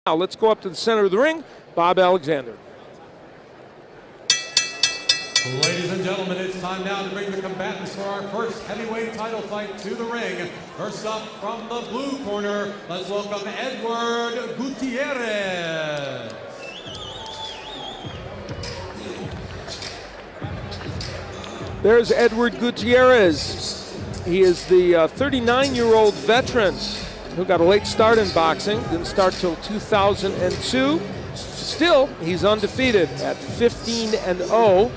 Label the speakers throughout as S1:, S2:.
S1: Now let's go up to the center of the ring, Bob Alexander.
S2: Ladies and gentlemen, it's time now to bring the combatants for our first heavyweight title fight to the ring. First up from the blue corner, let's welcome Edward Guitierez.
S1: There's Edward Guitierez. He is the 39-year-old veteran who got a late start in boxing, didn't start till 2002. Still, he's undefeated at 15-0.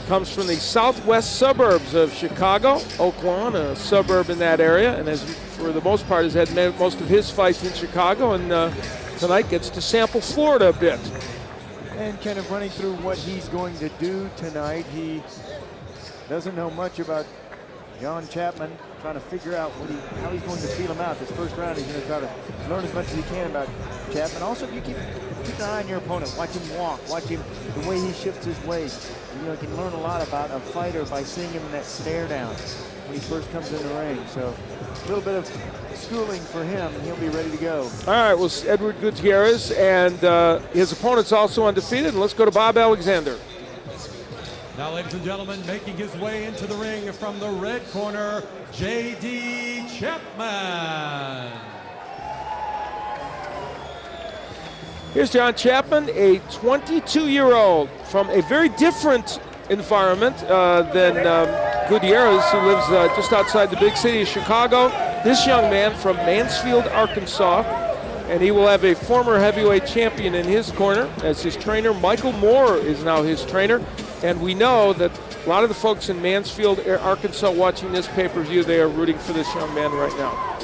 S1: Comes from the southwest suburbs of Chicago, Oakland, a suburb in that area, and has, for the most part, has had most of his fights in Chicago, and tonight gets to sample Florida a bit.
S3: And kind of running through what he's going to do tonight. He doesn't know much about John Chapman, trying to figure out how he's going to feel him out. This first round, he's going to try to learn as much as he can about Chapman. Also, you keep an eye on your opponent. Watch him walk. Watch him, the way he shifts his weight. You can learn a lot about a fighter by seeing him in that stare down when he first comes in the ring. So a little bit of schooling for him, and he'll be ready to go.
S1: All right, well, Edward Guitierez, and his opponent's also undefeated. And let's go to Bob Alexander.
S2: Now, ladies and gentlemen, making his way into the ring from the red corner, J.D. Chapman.
S1: Here's John Chapman, a 22-year-old from a very different environment than Guitierez, who lives just outside the big city of Chicago. This young man from Mansfield, Arkansas, and he will have a former heavyweight champion in his corner as his trainer. Michael Moore is now his trainer, and we know that a lot of the folks in Mansfield, Arkansas, watching this pay-per-view, they are rooting for this young man right now.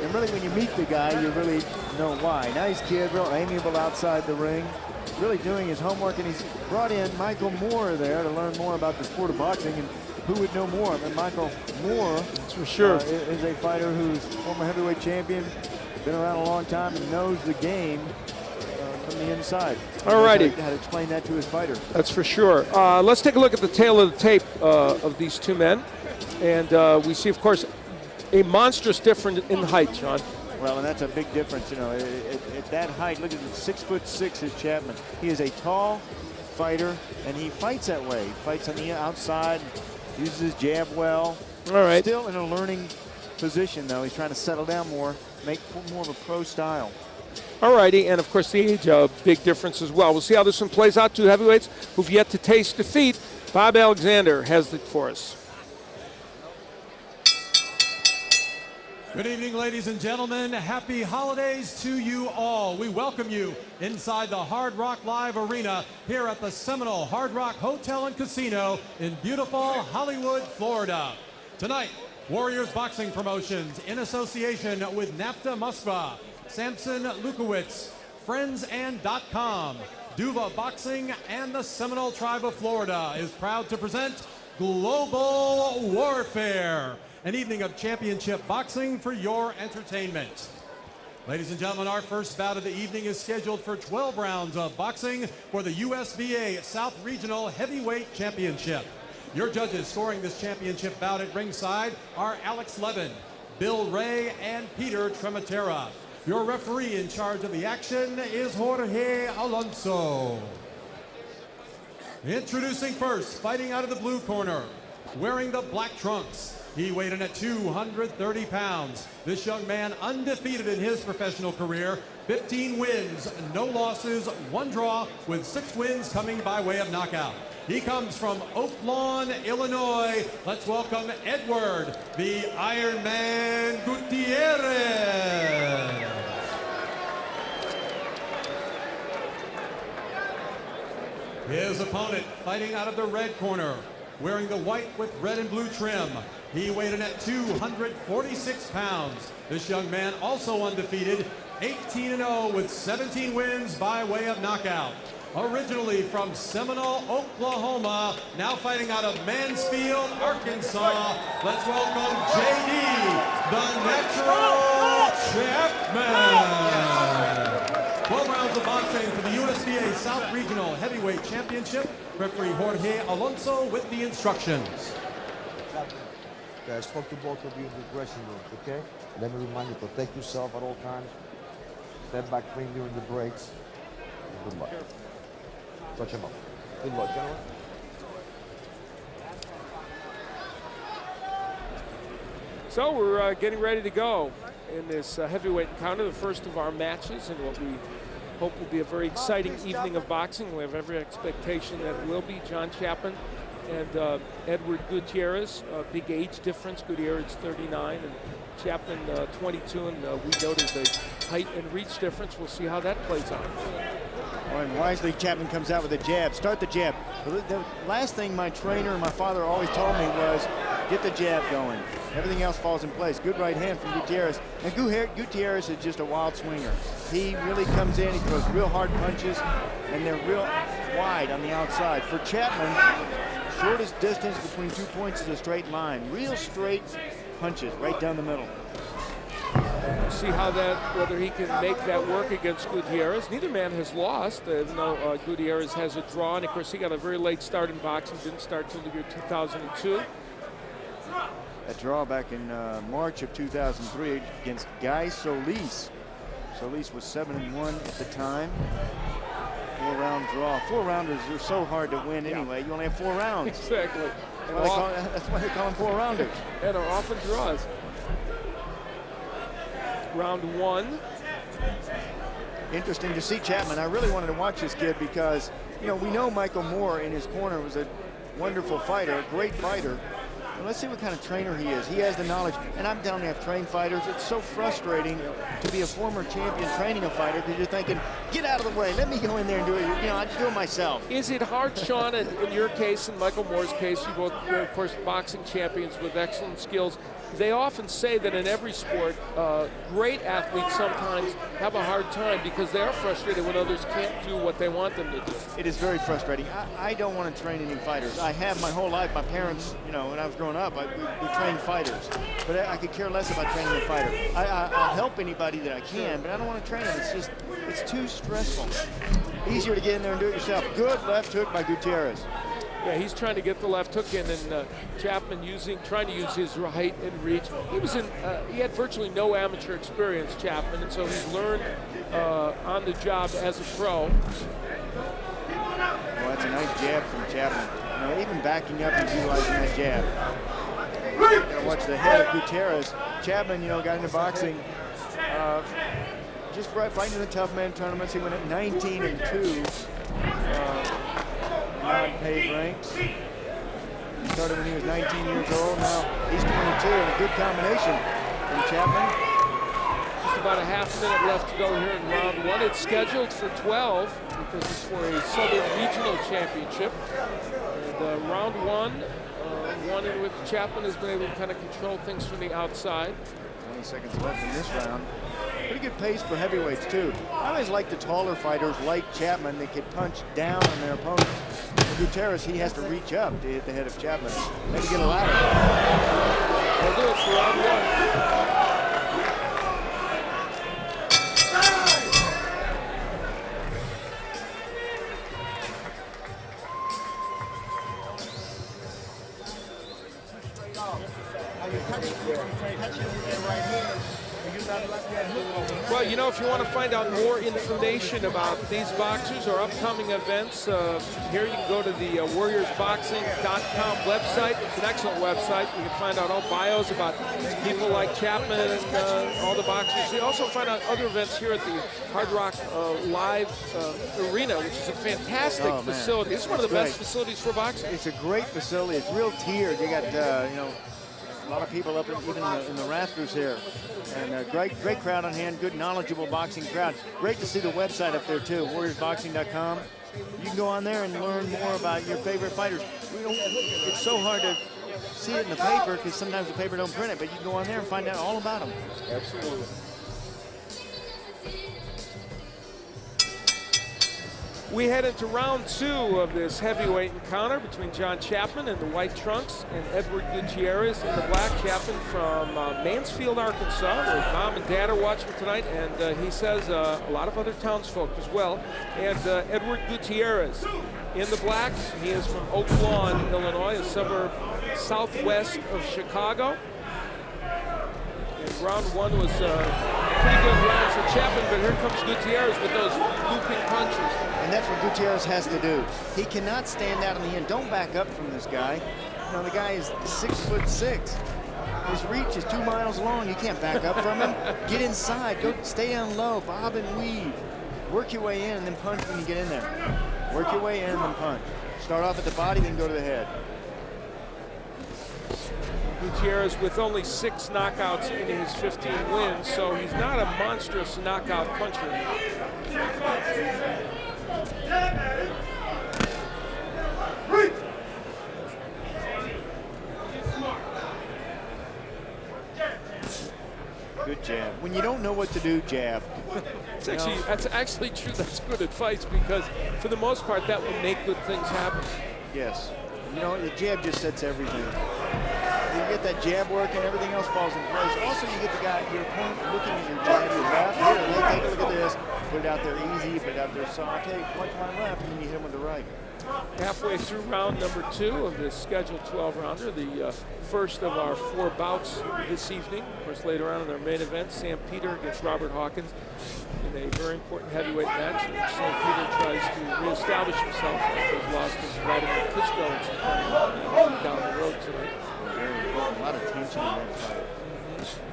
S3: And really, when you meet the guy, you really know why. Nice kid, real amiable outside the ring, really doing his homework, and he's brought in Michael Moore there to learn more about the sport of boxing, and who would know more than Michael Moore?
S1: That's for sure.
S3: Is a fighter who's former heavyweight champion, been around a long time, and knows the game from the inside.
S1: All righty.
S3: How to explain that to his fighter.
S1: That's for sure. Let's take a look at the tail of the tape of these two men, and we see, of course, a monstrous difference in height, John.
S3: Well, and that's a big difference, at that height. Look at him, 6'6" is Chapman. He is a tall fighter, and he fights that way. He fights on the outside, uses his jab well.
S1: All right.
S3: Still in a learning position, though. He's trying to settle down more, make more of a pro style.
S1: All righty, and of course the age, a big difference as well. We'll see how this one plays out. Two heavyweights who've yet to taste defeat. Bob Alexander has it for us.
S2: Good evening, ladies and gentlemen. Happy holidays to you all. We welcome you inside the Hard Rock Live Arena here at the Seminole Hard Rock Hotel and Casino in beautiful Hollywood, Florida. Tonight, Warriors Boxing Promotions in association with NAFTA Moskva, Samson Lukowitz, Friends.com, Duva Boxing, and the Seminole Tribe of Florida is proud to present Global Warfare, an evening of championship boxing for your entertainment. Ladies and gentlemen, our first bout of the evening is scheduled for 12 rounds of boxing for the USBA South Regional Heavyweight Championship. Your judges scoring this championship bout at ringside are Alex Levin, Bill Ray, and Peter Trematera. Your referee in charge of the action is Jorge Alonso. Introducing first, fighting out of the blue corner, wearing the black trunks. He weighed in at 230 pounds. This young man undefeated in his professional career, 15 wins, no losses, 1 draw, with 6 wins coming by way of knockout. He comes from Oak Lawn, Illinois. Let's welcome Edward, the Iron Man Guitierez. His opponent, fighting out of the red corner, wearing the white with red and blue trim. He weighed in at 246 pounds. This young man also undefeated, 18-0 with 17 wins by way of knockout. Originally from Seminole, Oklahoma, now fighting out of Mansfield, Arkansas. Let's welcome J.D., the Natural Chapman. 12 rounds of boxing for the USBA South Regional Heavyweight Championship. Referee Jorge Alonso with the instructions.
S4: I spoke to both of you in the dressing room, okay? Let me remind you, protect yourself at all times. Step back clean during the breaks. Good luck. Touch him up. Good luck, gentlemen.
S1: So we're getting ready to go in this heavyweight encounter, the first of our matches, and what we hope will be a very exciting evening of boxing. We have every expectation that it will be. John Chapman and Edward Guitierez, big age difference. Guitierez 39 and Chapman 22, and we noted the height and reach difference. We'll see how that plays out.
S3: Well, and wisely, Chapman comes out with a jab. Start the jab. The last thing my trainer and my father always told me was, get the jab going. Everything else falls in place. Good right hand from Guitierez. And Guitierez is just a wild swinger. He really comes in, he throws real hard punches, and they're real wide on the outside. For Chapman, shortest distance between 2 points is a straight line. Real straight punches right down the middle.
S1: See how whether he can make that work against Guitierez. Neither man has lost, even though Guitierez has a draw. And of course, he got a very late start in boxing. Didn't start till the year 2002.
S3: A draw back in March of 2003 against Guy Solis. Solis was 7-1 at the time. 4-round draw. 4-rounders are so hard to win anyway. You only have 4 rounds.
S1: Exactly.
S3: That's why they call them 4-rounders.
S1: And are often draws. Round 1.
S3: Interesting to see Chapman. I really wanted to watch this kid because, you know, we know Michael Moore in his corner was a wonderful fighter, a great fighter. Well, let's see what kind of trainer he is. He has the knowledge, and I'm telling you, I've trained fighters. It's so frustrating to be a former champion training a fighter because you're thinking, get out of the way, let me go in there and do it. You know, I just do it myself.
S1: Is it hard, Sean, in your case and Michael Moore's case, you both were, of course, boxing champions with excellent skills. They often say that in every sport, great athletes sometimes have a hard time because they are frustrated when others can't do what they want them to do.
S3: It is very frustrating. I don't want to train any fighters. I have my whole life. My parents, you know, when I was growing up, we trained fighters. But I could care less about training a fighter. I'll help anybody that I can, but I don't want to train them. It's too stressful. Easier to get in there and do it yourself. Good left hook by Guitierez.
S1: Yeah, he's trying to get the left hook in, and Chapman trying to use his height and reach. He had virtually no amateur experience, Chapman, and so he's learned on the job as a pro.
S3: Well, that's a nice jab from Chapman. You know, even backing up, he's utilizing that jab. You gotta watch the head of Guitierez. Chapman, you know, got into boxing just fighting in the tough man tournaments. He went at 19-2. Non-paid ranks. He started when he was 19 years old. Now he's 22, and a good combination from Chapman.
S1: Just about a half minute left to go here in round 1. It's scheduled for 12 because it's for a Southern Regional Championship. And round 1, one in which Chapman has been able to kind of control things from the outside.
S3: 20 seconds left in this round. Pretty good pace for heavyweights, too. I always like the taller fighters like Chapman that can punch down on their opponents. For Guitierez, he has to reach up to hit the head of Chapman. Maybe get a ladder.
S1: They'll do it for round 1. Well, you know, if you want to find out more information about these boxers or upcoming events, here you can go to the warriorsboxing.com website. It's an excellent website. You can find out all bios about people like Chapman and all the boxers. You also find out other events here at the Hard Rock Live Arena, which is a fantastic facility. This is one of the best facilities for boxing.
S3: It's a great facility. It's real tiered. You got, you know, a lot of people up even in the rafters here. And a great crowd on hand, good knowledgeable boxing crowd. Great to see the website up there too, warriorsboxing.com. You can go on there and learn more about your favorite fighters. It's so hard to see it in the paper because sometimes the paper don't print it, but you can go on there and find out all about them.
S1: Absolutely. We head into round 2 of this heavyweight encounter between John Chapman in the white trunks and Edward Guitierez in the black. Chapman from Mansfield, Arkansas, where his mom and dad are watching tonight, and he says a lot of other townsfolk as well. And Edward Guitierez in the black. He is from Oak Lawn, Illinois, a suburb southwest of Chicago. And round 1 was pretty good round for Chapman, but here comes Guitierez with those looping punches.
S3: And that's what Guitierez has to do. He cannot stand out in the end. Don't back up from this guy. You know, the guy is 6'6". His reach is 2 miles long. You can't back up from him. Get inside. Go stay down low. Bob and weave. Work your way in and then punch when you get in there. Work your way in and then punch. Start off at the body, then go to the head.
S1: Guitierez with only 6 knockouts in his 15 wins, so he's not a monstrous knockout puncher.
S3: Good jab. When you don't know what to do, jab.
S1: That's actually true. That's good advice because for the most part, that will make good things happen.
S3: Yes. You know, the jab just sets everything. You get that jab work and everything else falls in place. Also, you get the guy, your opponent, looking at your jab, your left. Here, take a look at this. Put it out there easy, put it out there soft. Okay, punch my left, and then you hit him with the right.
S1: Halfway through round number 2 of this scheduled 12-rounder, the first of our 4 bouts this evening. Of course, later on in our main event, Sam Peter against Robert Hawkins in a very important heavyweight match in which Sam Peter tries to reestablish himself after his loss to Vladimir Klitschko down the road tonight.
S3: Very important. A lot of tension in that fight.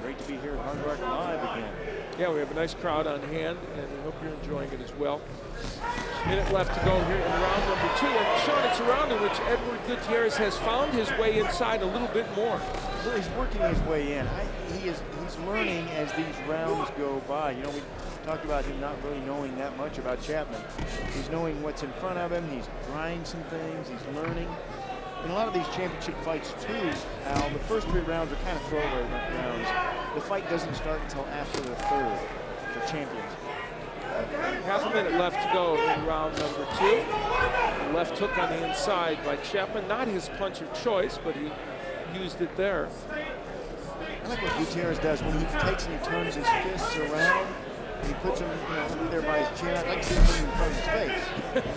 S3: Great to be here at Hard Rock Live again.
S1: Yeah, we have a nice crowd on hand, and we hope you're enjoying it as well. Minute left to go here in round number 2. And Sean, it's a round in which Edward Guitierrez has found his way inside a little bit more.
S3: Well, he's working his way in. He's learning as these rounds go by. You know, we talked about him not really knowing that much about Chapman. He's knowing what's in front of him. He's trying some things. He's learning. In a lot of these championship fights, too, Al, the first 3 rounds are kind of throwaway rounds. The fight doesn't start until after the 3rd for champions.
S1: Half a minute left to go in round number 2. Left hook on the inside by Chapman. Not his punch of choice, but he used it there.
S3: I like what Guitierrez does when he takes and he turns his fists around. And he puts them, you know, there by his chin. I'd like to see him put him in front of his face.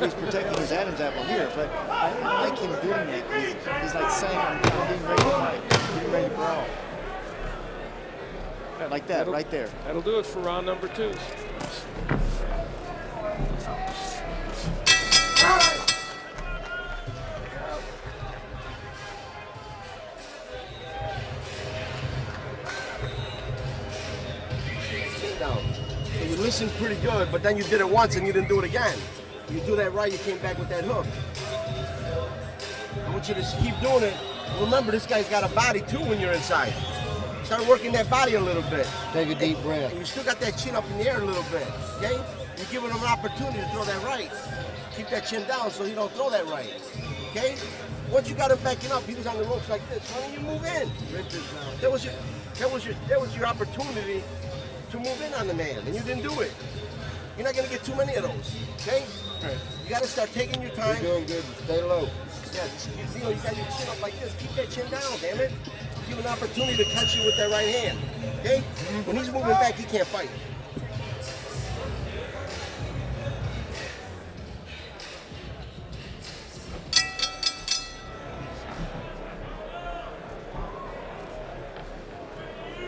S3: He's protecting his Adam's apple here, but I like him doing that. He's like saying, I'm getting ready to fight, getting ready to brawl. Like that, right there.
S1: That'll do it for round number 2.
S5: So you listened pretty good, but then you did it once and you didn't do it again. You do that right, you came back with that hook. I want you to keep doing it. Remember, this guy's got a body too when you're inside. Start working that body a little bit.
S4: Take a deep breath.
S5: And you still got that chin up in the air a little bit, okay? You're giving him an opportunity to throw that right. Keep that chin down so he don't throw that right, okay? Once you got him backing up, he was on the ropes like this. Why don't you move in? That was your opportunity to move in on the man, and you didn't do it. You're not gonna get too many of those, okay?
S3: Right.
S5: You gotta start taking your time.
S4: You're doing good. Stay low.
S5: Yeah, you know, you got your chin up like this. Keep that chin down, damn it. Give him an opportunity to catch you with that right hand, okay? When he's moving back, he can't fight.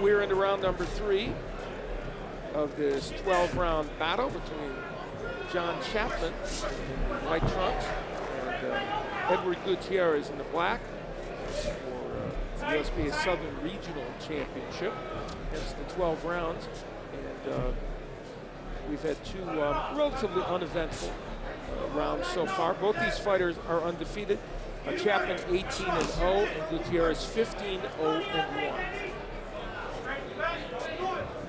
S1: We're into round number 3 of this 12-round battle between John Chapman in white trunks and Edward Guitierrez in the black for the USBA Southern Regional Championship against the 12 rounds. And we've had 2 relatively uneventful rounds so far. Both these fighters are undefeated. Chapman 18-0 and Guitierrez 15-0-1.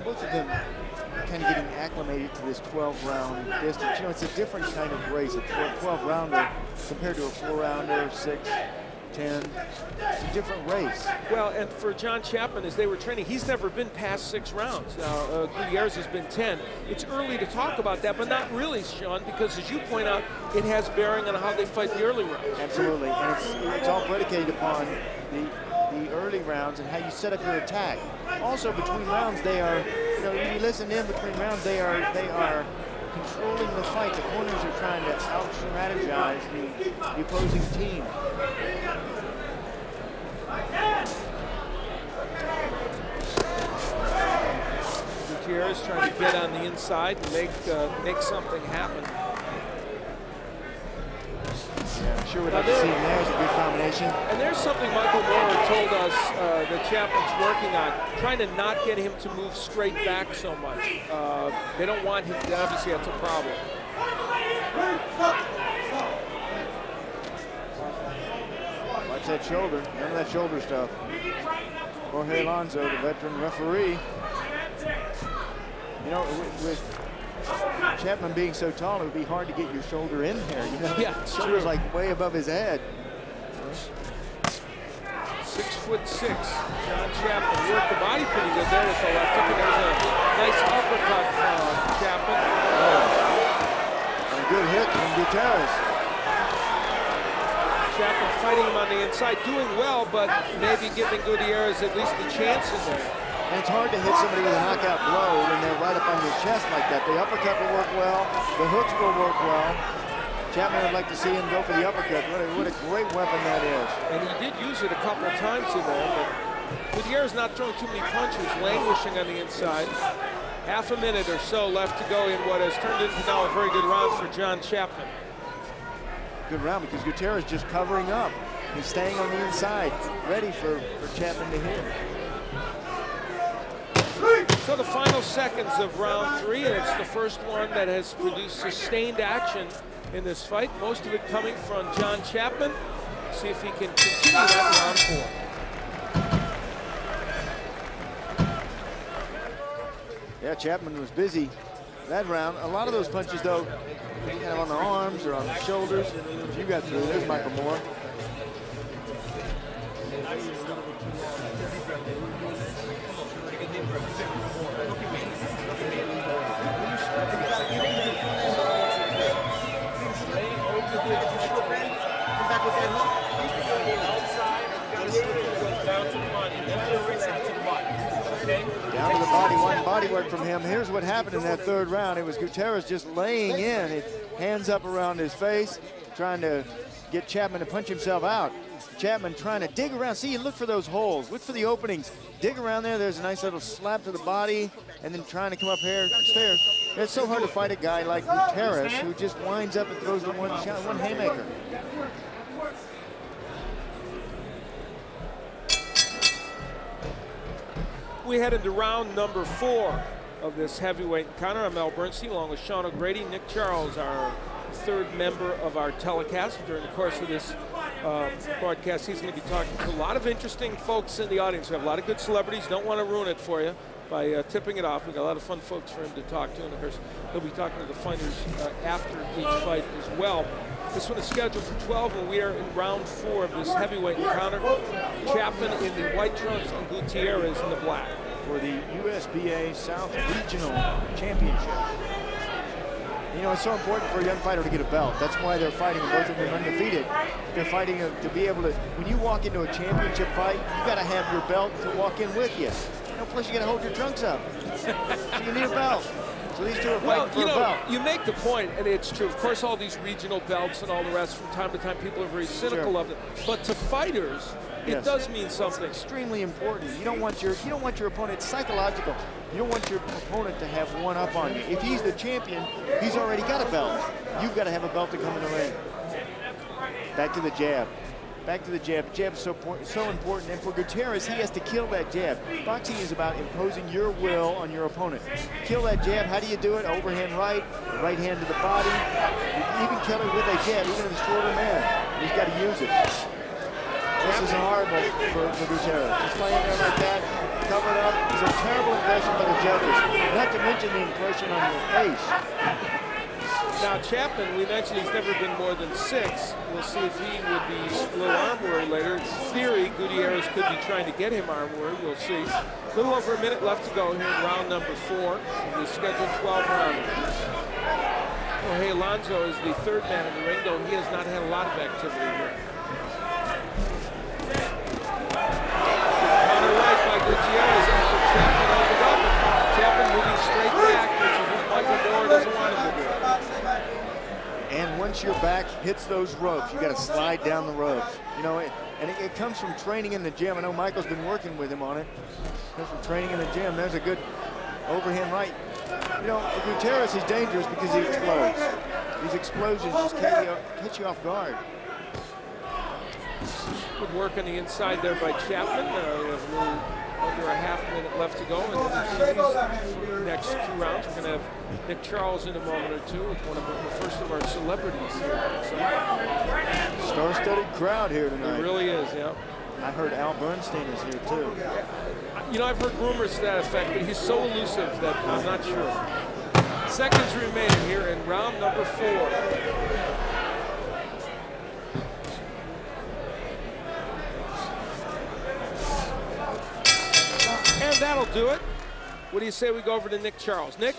S3: Both of them kind of getting acclimated to this 12-round distance. You know, it's a different kind of race. A 12-rounder compared to a 4-rounder, 6, 10. It's a different race.
S1: Well, and for John Chapman, as they were training, he's never been past 6 rounds. Now, Guitierrez has been 10. It's early to talk about that, but not really, Sean, because as you point out, it has bearing on how they fight the early rounds.
S3: Absolutely, and it's all predicated upon the early rounds and how you set up your attack. Also, between rounds, they are, you know, when you listen in between rounds, they are controlling the fight. The corners are trying to out-strategize the opposing team.
S1: Guitierez trying to get on the inside and make something happen.
S3: Yeah, I'm sure we'd like to see him there. It's a good combination.
S1: And there's something Michael Moore told us that Chapman's working on, trying to not get him to move straight back so much. They don't want him to, obviously that's a problem.
S3: Watch that shoulder, none of that shoulder stuff. Jorge Alonso, the veteran referee. You know, with Chapman being so tall, it would be hard to get your shoulder in there. You know,
S1: yeah, it's
S3: shoulder's
S1: true.
S3: like way above his head.
S1: 6'6". John Chapman worked the body pretty good there with the left hook, and there's a nice uppercut from Chapman.
S3: And a good hit from Guitierez.
S1: Chapman fighting him on the inside, doing well, but maybe giving Guitierez at least the chance in there.
S3: And it's hard to hit somebody with a knockout blow when they're right up on your chest like that. The uppercut will work well. The hooks will work well. Chapman would like to see him go for the uppercut. What a great weapon that is.
S1: And he did use it a couple of times in there, but Guitierez not throwing too many punches, languishing on the inside. Half a minute or so left to go in what has turned into now a very good round for John Chapman.
S3: Good round because Guitierez just covering up. He's staying on the inside, ready for Chapman to hit.
S1: So the final seconds of round 3, and it's the first one that has produced sustained action in this fight. Most of it coming from John Chapman. See if he can continue that round 4.
S3: Yeah, Chapman was busy that round. A lot of those punches, though, kind of on the arms or on the shoulders. You got through. There's Michael Moore. Down to the body, one body work from him. Here's what happened in that third round. It was Guitierez just laying in, hands up around his face, trying to get Chapman to punch himself out. Chapman trying to dig around. See, look for those holes. Look for the openings. Dig around there. There's a nice little slap to the body, and then trying to come up here stairs. It's so hard to fight a guy like Guitierez who just winds up and throws the one shot, one haymaker.
S1: We head into round number 4 of this heavyweight encounter. I'm Al Bernstein, along with Sean O'Grady. Nick Charles, our third member of our telecast. During the course of this broadcast, he's going to be talking to a lot of interesting folks in the audience. We have a lot of good celebrities. Don't want to ruin it for you by tipping it off. We've got a lot of fun folks for him to talk to, and of course, he'll be talking to the fighters after each fight as well. This one is scheduled for 12, and we are in round 4 of this heavyweight encounter. Chapman in the white trunks and Guitierez in the black.
S3: For the USBA South Regional Championship. You know, it's so important for a young fighter to get a belt. That's why they're fighting. Both of them are undefeated. They're fighting to be able to, when you walk into a championship fight, you got to have your belt to walk in with you. You know, plus you got to hold your trunks up. So you need a belt. So these two are fighting for a belt.
S1: You make the point, and it's true. Of course, all these regional belts and all the rest, from time to time, people are very cynical of it. But to fighters, it does mean something.
S3: It's extremely important. You don't want your opponent, it's psychological. You don't want your opponent to have one up on you. If he's the champion, he's already got a belt. You've got to have a belt to come in the ring. Back to the jab. Back to the jab. The jab is so important. And for Guitierez, he has to kill that jab. Boxing is about imposing your will on your opponent. Kill that jab. How do you do it? Overhand right, right hand to the body. You even kill it with a jab, even the shorter man. He's got to use it. This is horrible for Guitierez. Just laying there like that, covered up. It's a terrible impression by the judges. Not to mention the impression on your face.
S1: Now, Chapman, we mentioned he's never been more than 6. We'll see if he would be a little arm weary later. In theory, Guitierez could be trying to get him arm weary. We'll see. A little over a minute left to go here in round number 4. The scheduled 12 round. Jorge Alonso is the third man in the ring, though he has not had a lot of activity here. Counter right by Guitierez after Chapman opened up. Chapman moving straight back, which is what Michael Moore doesn't want him to do.
S3: And once your back hits those ropes, you got to slide down the ropes. You know, it comes from training in the gym. I know Michael's been working with him on it. It comes from training in the gym. There's a good overhand right. You know, for Guitierez, he's dangerous because he explodes. These explosions just catch you off guard.
S1: Good work on the inside there by Chapman. We have a little under a half minute left to go. And then these next 2 rounds, we're going to have Nick Charles in a moment or two with one of the first of our celebrities here. So,
S3: star-studded crowd here tonight.
S1: It really is, yeah.
S3: I heard Al Bernstein is here too.
S1: You know, I've heard rumors to that effect, but he's so elusive that I'm not sure. Seconds remaining here in round number 4. And that'll do it. What do you say we go over to Nick Charles? Nick?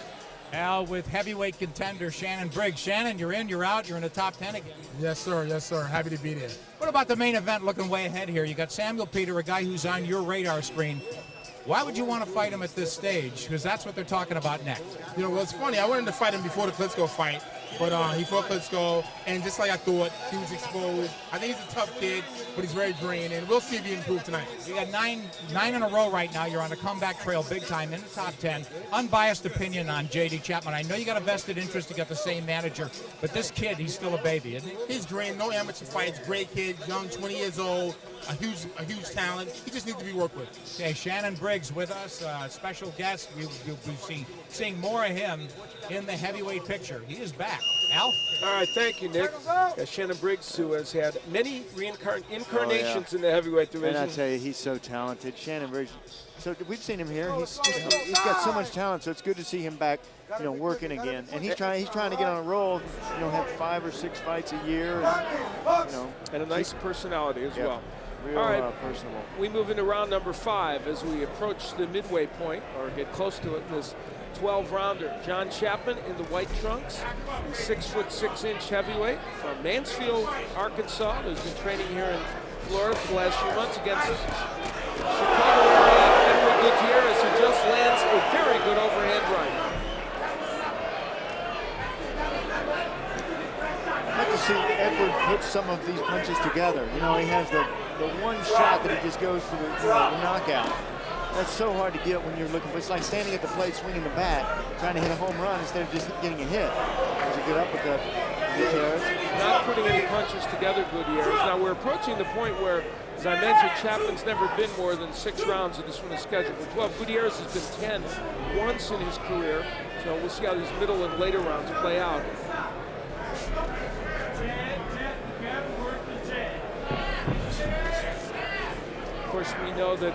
S6: Al, with heavyweight contender Shannon Briggs. Shannon, you're in, you're out, you're in the top 10 again.
S7: Yes, sir. Yes, sir. Happy to be there.
S6: What about the main event looking way ahead here? You got Samuel Peter, a guy who's on your radar screen. Why would you want to fight him at this stage? Because that's what they're talking about next.
S7: You know, well, it's funny. I wanted to fight him before the Klitschko fight, but he fought Klitschko, and just like I thought, he was exposed. I think he's a tough kid, but he's very green, and we'll see if he improves tonight.
S6: You got nine in a row right now. You're on a comeback trail big time in the top 10. Unbiased opinion on J.D. Chapman. I know you got a vested interest. You got the same manager, but this kid, he's still a baby, isn't he?
S7: He's green, no amateur fights, great kid, young, 20 years old, a huge talent. He just needs to be worked with.
S6: Okay, Shannon Briggs with us, special guest. You'll be seeing more of him in the heavyweight picture. He is back. Al?
S1: All right, thank you, Nick. Shannon Briggs, who has had many incarnations in the heavyweight division.
S3: And I tell you, he's so talented. Shannon Briggs. So we've seen him here. He's got so much talent. So it's good to see him back, you know, working again. And he's trying to get on a roll. You know, have 5 or 6 fights a year. And, you know,
S1: and a nice personality as well.
S3: Real,
S1: all right,
S3: personable.
S1: We move into round number 5 as we approach the midway point or get close to it in this 12-rounder. John Chapman in the white trunks, 6'6" heavyweight from Mansfield, Arkansas, who's been training here in Florida for the last few months against Chicago area Guitierez, who just lands a very good overhand right.
S3: I'd like to see Edward put some of these punches together. You know, he has the one shot that he just goes for the knockout. That's so hard to get when you're looking for. It's like standing at the plate, swinging the bat, trying to hit a home run instead of just getting a hit. There's a good uppercut, Guitierez.
S1: Not putting any punches together, Guitierez. Now we're approaching the point where, as I mentioned, Chapman's never been more than 6 rounds of this one is scheduled for 12. Guitierez has been 10 once in his career, so we'll see how these middle and later rounds play out. Of course, we know that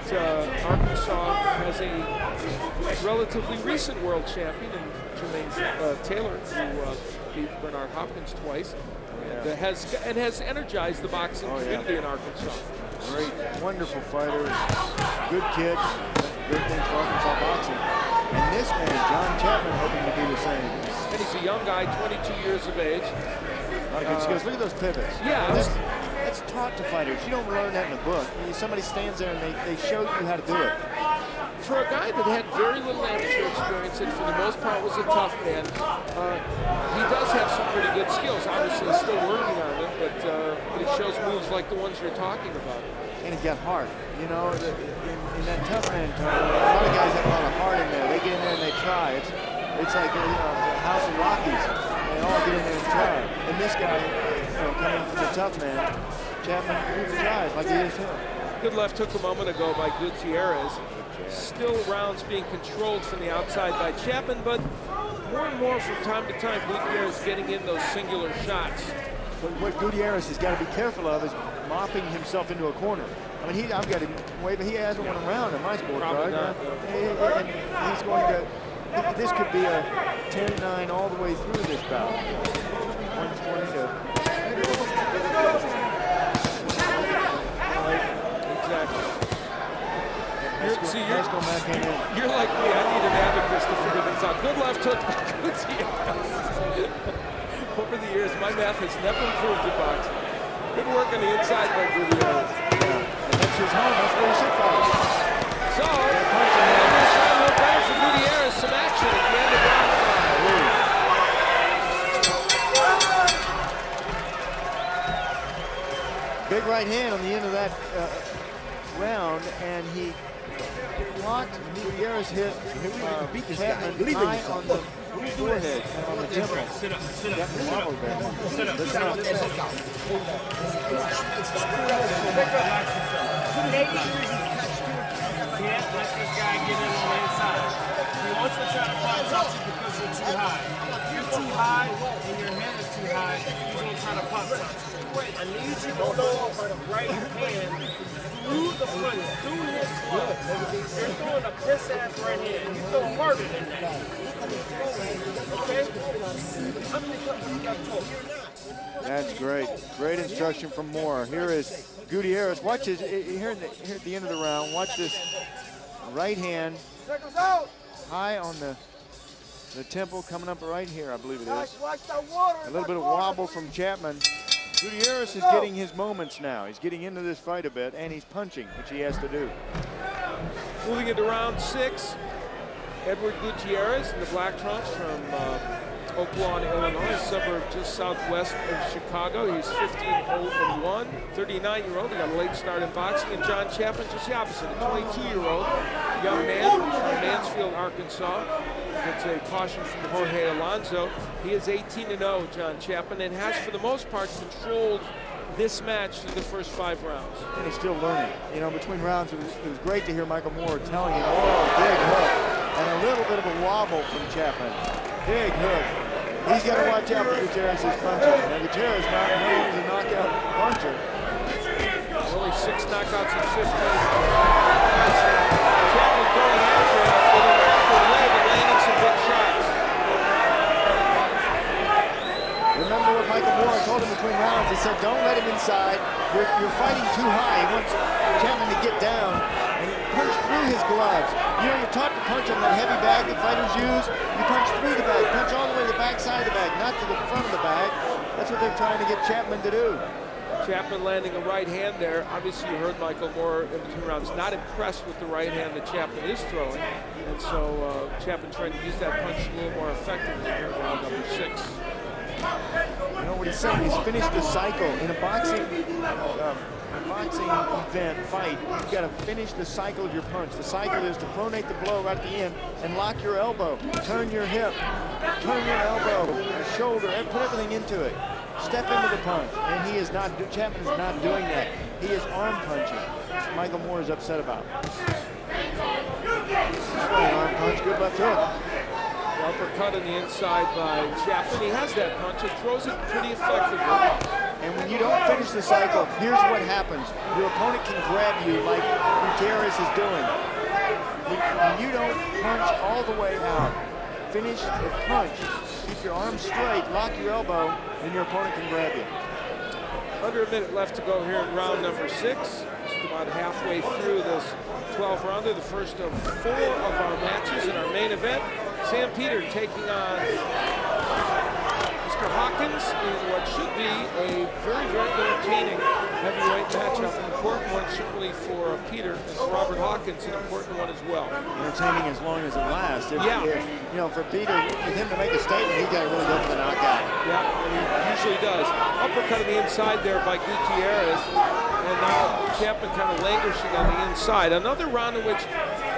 S1: Arkansas has a relatively recent world champion in Jermaine Taylor, who beat Bernard Hopkins twice, and has energized the boxing community in Arkansas.
S3: Great, wonderful fighter, good kid, good things for Arkansas boxing. And this man, John Chapman, hoping to do the same.
S1: And he's a young guy, 22 years of age.
S3: A lot of good skills. Look at those pivots.
S1: Yeah.
S3: That's taught to fighters. You don't learn that in a book. Somebody stands there and they show you how to do it.
S1: For a guy that had very little amateur experience and for the most part was a tough man, he does have some pretty good skills. Obviously, he's still working on them, but he shows moves like the ones you're talking about.
S3: And he's got heart. You know, in that tough man tournament, a lot of guys have a lot of heart in there. They get in there and they try. It's like, you know, the House of Rockies. They all get in there and try. And this guy, you know, coming from the tough man, Chapman, he tries like he is him.
S1: Good left hook a moment ago by Guitierez. Still rounds being controlled from the outside by Chapman, but more and more from time to time, Guitierez getting in those singular shots.
S3: But what Guitierez has got to be careful of is mopping himself into a corner. I mean, I've got him way, but he hasn't won a round in my scorecard. And he's going to, this could be a 10-9 all the way through this bout. 120 to...
S1: Exactly. You're like me. I need an abacus to figure things out. Good left hook by Guitierez. Over the years, my math has never improved in boxing. Good work on the inside by Guitierez.
S3: And that's his home. That's where he should fight.
S1: So, this time we're going for Guitierez. Some action at the end of round
S3: 5. Big right hand on the end of that round, and he blocked. Gutierrez hit Chapman high on the forehead and on the temple.
S8: Sit up.
S3: Chapman wobbled there. Listen up.
S8: Can't let this guy get in on the inside. He wants to try to pop something because you're too high. If you're too high and your head is too high, he's going to try to pop something. I need you to throw the right hand through the punch, through his glove. You're throwing a piss-ass right hand. You throw harder than that. Okay? How many times you got told?
S3: That's great. Great instruction from Moore. Here is Guitierez. Watch this. Here at the end of the round, watch this right hand high on the temple, coming up right here, I believe it is. A little bit of wobble from Chapman. Guitierez is getting his moments now. He's getting into this fight a bit, and he's punching, which he has to do.
S1: Moving into round 6, Edward Guitierez in the black trunks from Oak Lawn, Illinois, a suburb just southwest of Chicago. He's 15-0-1, 39-year-old. He got a late start in boxing. And John Chapman, just the opposite, a 22-year-old young man from Mansfield, Arkansas. That's a caution from Jorge Alonso. He is 18-0, John Chapman, and has, for the most part, controlled this match through the first 5 rounds.
S3: And he's still learning. You know, between rounds, it was great to hear Michael Moore telling him, oh, big hook. And a little bit of a wobble from Chapman. Big hook. He's got to watch out for Guitierez's punches. Now, Guitierez not known as a knockout puncher.
S1: Only 6 knockouts in 15. Chapman going after him with an awkward leg and landing some big shots.
S3: Remember what Michael Moore told him between rounds. He said, don't let him inside. You're fighting too high. He wants Chapman to get down and punch through his gloves. You know, you're taught to punch on that heavy bag that fighters use. You punch through the bag, punch all the way to the back side of the bag, not to the front of the bag. That's what they're trying to get Chapman to do.
S1: Chapman landing a right hand there. Obviously, you heard Michael Moore in between rounds not impressed with the right hand that Chapman is throwing. And so Chapman trying to use that punch a little more effectively here in round number 6.
S3: You know what he's saying? He's finished the cycle. In a boxing event, fight, you've got to finish the cycle of your punch. The cycle is to pronate the blow right at the end and lock your elbow. Turn your hip, turn your elbow, your shoulder, and put everything into it. Step into the punch. And he is not, Chapman is not doing that. He is arm punching. Michael Moore is upset about. Arm punch, good left hook.
S1: Uppercut on the inside by Chapman. He has that punch and throws it pretty effectively.
S3: And when you don't finish the cycle, here's what happens. Your opponent can grab you like Guitierez is doing. When you don't punch all the way out, finish the punch, keep your arm straight, lock your elbow, and your opponent can grab you.
S1: Under a minute left to go here in round number 6. Just about halfway through this 12th rounder, the first of 4 of our matches in our main event. Sam Peter taking on Mr. Hawkins in what should be a very, very entertaining heavyweight matchup. An important one certainly for Peter, and for Robert Hawkins, an important one as well.
S3: Entertaining as long as it lasts. If, you know, for Peter, for him to make a statement, he's got to really go for the knockout.
S1: Yeah, he usually does. Uppercut on the inside there by Guitierez, and now Chapman kind of languishing on the inside. Another round in which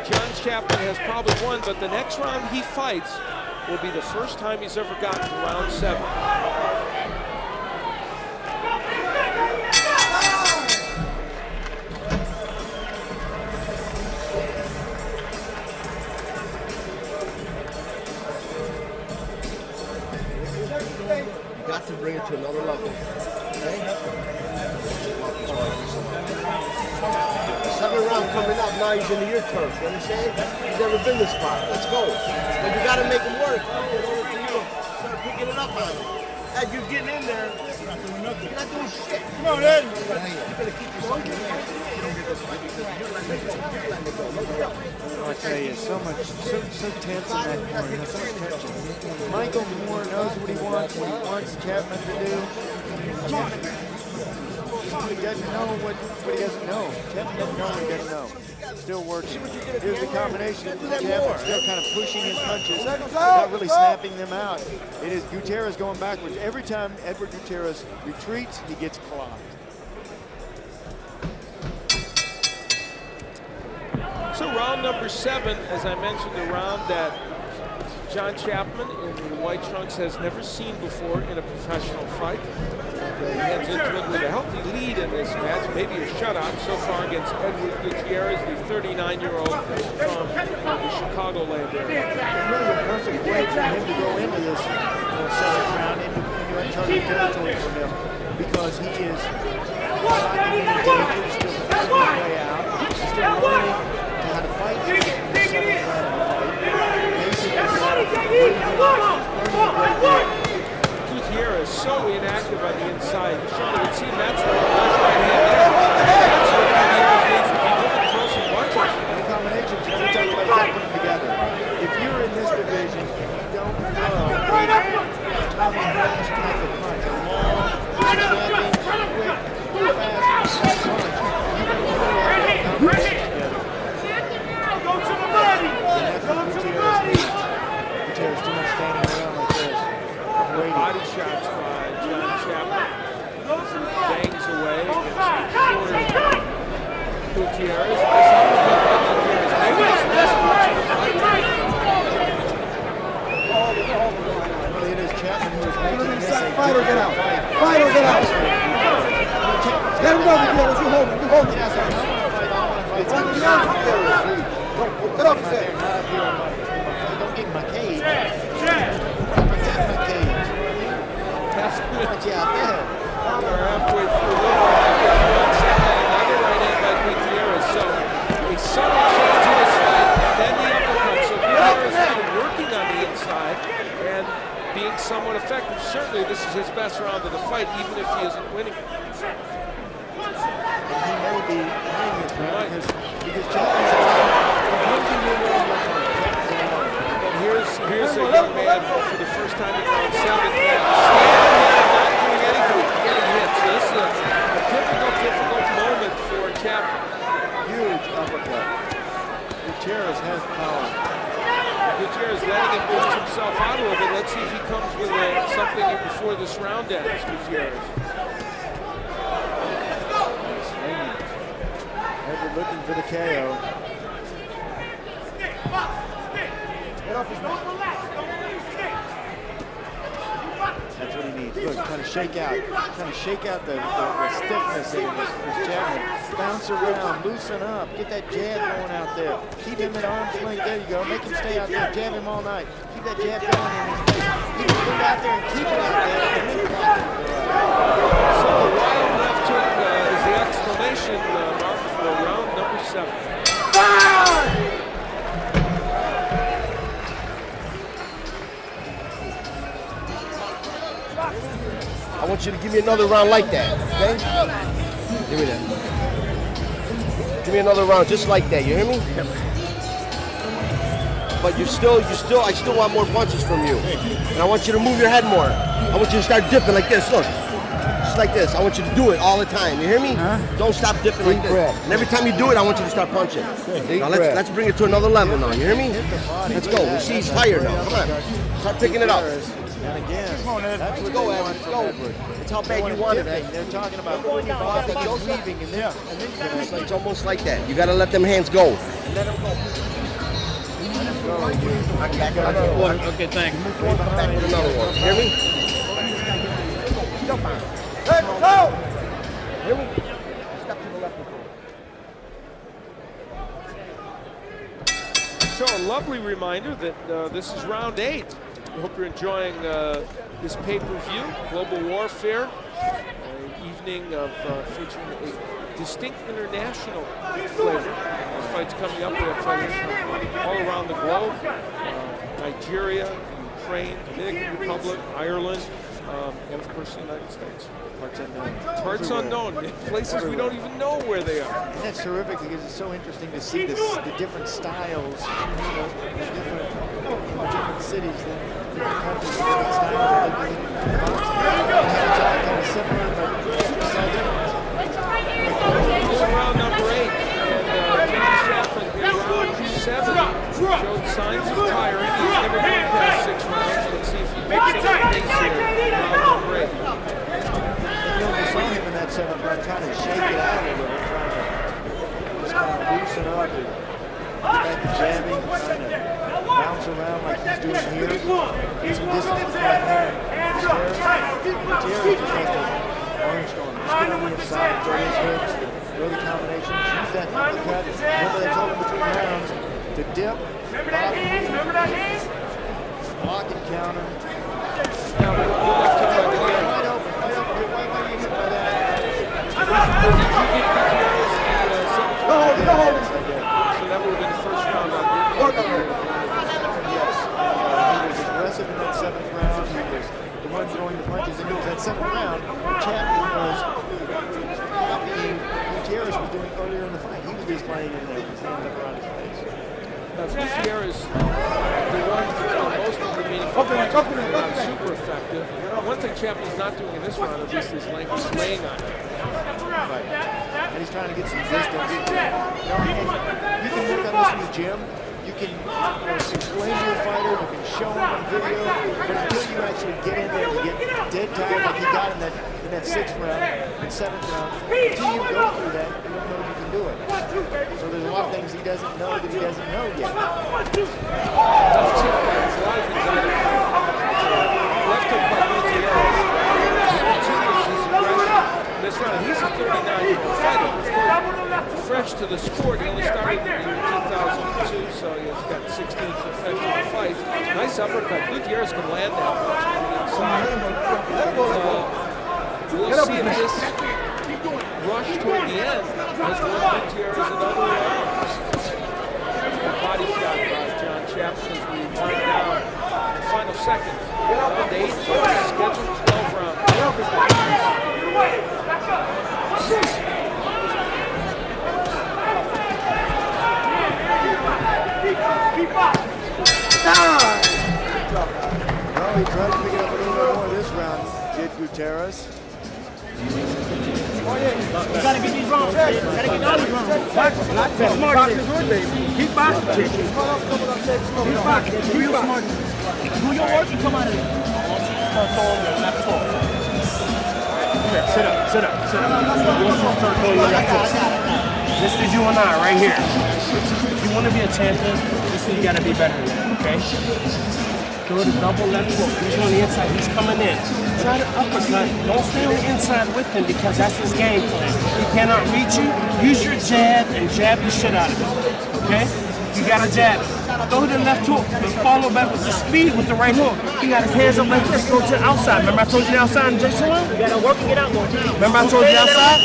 S1: John Chapman has probably won, but the next round he fights will be the first time he's ever gotten to round 7.
S5: You got to bring it to another level. Okay? 7th round coming up, now he's into your turf. You understand? He's never been this far. Let's go. But you got to make him work. Start picking it up on him. As you're getting in there, you're not doing shit. No, then. You're going to keep yourself in there. You don't get this fight because you're letting it go. You're letting it go. Look it up.
S3: I tell you, so tense in that corner, so much tension. Michael Moore knows what he wants Chapman to do. He doesn't know what he doesn't know. Chapman doesn't know what he doesn't know. Still working. Here's the combination. Chapman still kind of pushing his punches, not really snapping them out. It is Guitierez going backwards. Every time Edward Guitierez retreats, he gets clocked.
S1: So round number 7, as I mentioned, a round that John Chapman in the white trunks has never seen before in a professional fight. He heads into it with a healthy lead in this match, maybe a shutout so far against Edward Guitierez, the 39-year-old from the Chicagoland area.
S3: Really a perfect way for him to go into this 7th round, into uncharted territory for him, because he is not in any danger, still figuring his way out, still learning how to fight in the 7th round of the fight.
S1: Guitierez is so inactive on the inside. Sean, it would seem that's the right hand there. That's what Guitierez needs to be doing, throw some punches.
S3: And the combinations, you know, we talked about putting them together. If you're in this division, you don't throw a Tommy Flash type of punch, a long, snapping, quick, fast punch. You can really have combinations together.
S8: Go to the body!
S3: Go to the body! Guitierez too much standing around like this.
S1: Body shots by John Chapman. Bangs away against Guitierez. Maybe it's best watch of the fight.
S3: Well, it is Chapman who is making this a
S4: Fight or get out.
S3: fight.
S4: Fight or get out. Let him go, Guitierez. You hold him. You hold him.
S3: Yes, I want to fight.
S4: Get up, Zach.
S3: Don't get in my cage. Protect my cage. Watch out there.
S1: We're halfway through. Another right hand by Guitierez. So a sudden change in his fight, then the uppercut. So Guitierez now working on the inside and being somewhat effective. Certainly this is his best round of the fight, even if he isn't winning.
S3: He may be winning this round because Chapman's
S1: and here's a young man for the first time in round 7. Standing there, not doing anything, getting hit. So this is a difficult moment for Chapman.
S3: huge uppercut. Guitierez has power.
S1: Guitierez letting him push himself out a little bit. Let's see if he comes with something before this round ends, Guitierez.
S3: Edward looking for the KO. That's what he needs. Look, kind of shake out the stiffness in this Chapman. Bounce around, loosen up, get that jab going out there. Keep him at arm's length. There you go. Make him stay out there. Jab him all night. Keep that jab going in his face. He can put it out there and keep it out there, and then block it.
S1: So the wild left hook is the exclamation mark for round number 7.
S5: I want you to give me another round like that, okay? Give me that. Give me another round just like that, you hear me? But I still want more punches from you. And I want you to move your head more. I want you to start dipping like this, look. Just like this. I want you to do it all the time, you hear me? Don't stop dipping like this. And every time you do it, I want you to start punching. Now let's bring it to another level now, you hear me? Let's go. We see he's tired now, come on. Start picking it up.
S3: And again, that's what
S5: Go,
S3: they
S5: Ed.
S3: want from
S5: Go.
S3: Edward.
S5: It's how bad you want it,
S3: Dipping.
S5: Ed.
S3: They're talking about putting your body and weaving, and then
S5: It's almost like that. You gotta let them hands go.
S8: Let him go. Okay, thanks.
S5: Another one. Hear me?
S4: Let's go!
S5: Hear me? Step to the left.
S1: So a lovely reminder that this is round 8. I hope you're enjoying this pay-per-view, Global Warfare, an evening of featuring a distinct international flavor. The fight's coming up. We have fighters from all around the globe, Nigeria, Ukraine, Dominican Republic, Ireland, and of course the United States.
S3: parts unknown.
S1: Parts unknown, places we don't even know where they are.
S3: And that's terrific because it's so interesting to see the different styles, the different cities, the different countries, the different styles that they do in boxing. It's all kind of similar, but so different.
S1: This is round number 8, and John Chapman in round 7 showed signs of tiring. He's never gone past 6 rounds. Let's see if he picks up the pace here in round number 8.
S3: You know, we saw him in that 7th round trying to shake it out a little, trying to just kind of loosen up and doing here. Get some distance between him and Guitierez just has to Armstrong. Just get on the inside, throw his hooks, throw the combinations, use that uppercut. Remember they told him between rounds to dip, block and counter.
S1: Now, we're left to right again.
S3: Wide open, wide open. Why are you hit by that?
S1: Did you give Guitierez the second round? So that would have been the first round on
S3: Yes. He was aggressive in that 7th round. He was the one throwing the punches. And it was that 7th round Chapman was copying Guitierez was doing earlier in the fight. He was just laying in there with his hand up around his face.
S1: Gutierrez, the one most of the meaningful punches, not super effective. One thing Chapman's not doing in this round, at least, is laying on it.
S3: Right. And he's trying to get some distance. You can work on this in the gym. You can explain to your fighter, you can show him on video, but until you actually get in there and get dead tired like he got in that 6th round and 7th round, until you go through that, you don't know you can do it. So there's a lot of things he doesn't know that he doesn't know yet.
S1: Left hook by Guitierez. This round, he's a 39-year-old fighter. Fresh to the sport, he only started in 2002, so he's got 16 professional fights. Nice uppercut. Guitierez can land that punch on the inside. We'll see if this rush toward the end has won Guitierez another round. Body shot by John Chapman as we wind down the final seconds. Round 8, scheduled 12 rounds.
S3: Well, he tried to pick it up a little bit more this round, did Guitierez.
S8: You gotta get these wrong. Gotta get all these wrong. Smart shit. Keep boxing. Keep boxing. Keep real smart. Do your work and come out of there. Start throwing your left hook. Sit up. Sit up. Sit up. You want to start throwing your left hook. This is you and I right here. If you want to be a champion, this is you gotta be better than that. Okay. Go to double left hook. He's on the inside. He's coming in. Try to uppercut. Don't stay on the inside with him because that's his game plan. He cannot reach you. Use your jab and jab the shit out of him. Okay? You got to jab. Go to the left hook. Just follow back with the speed with the right hook. He got his hands up like this. Go to the outside. Remember I told you the outside in Jason? You got to work and get out more. Remember I told you the outside?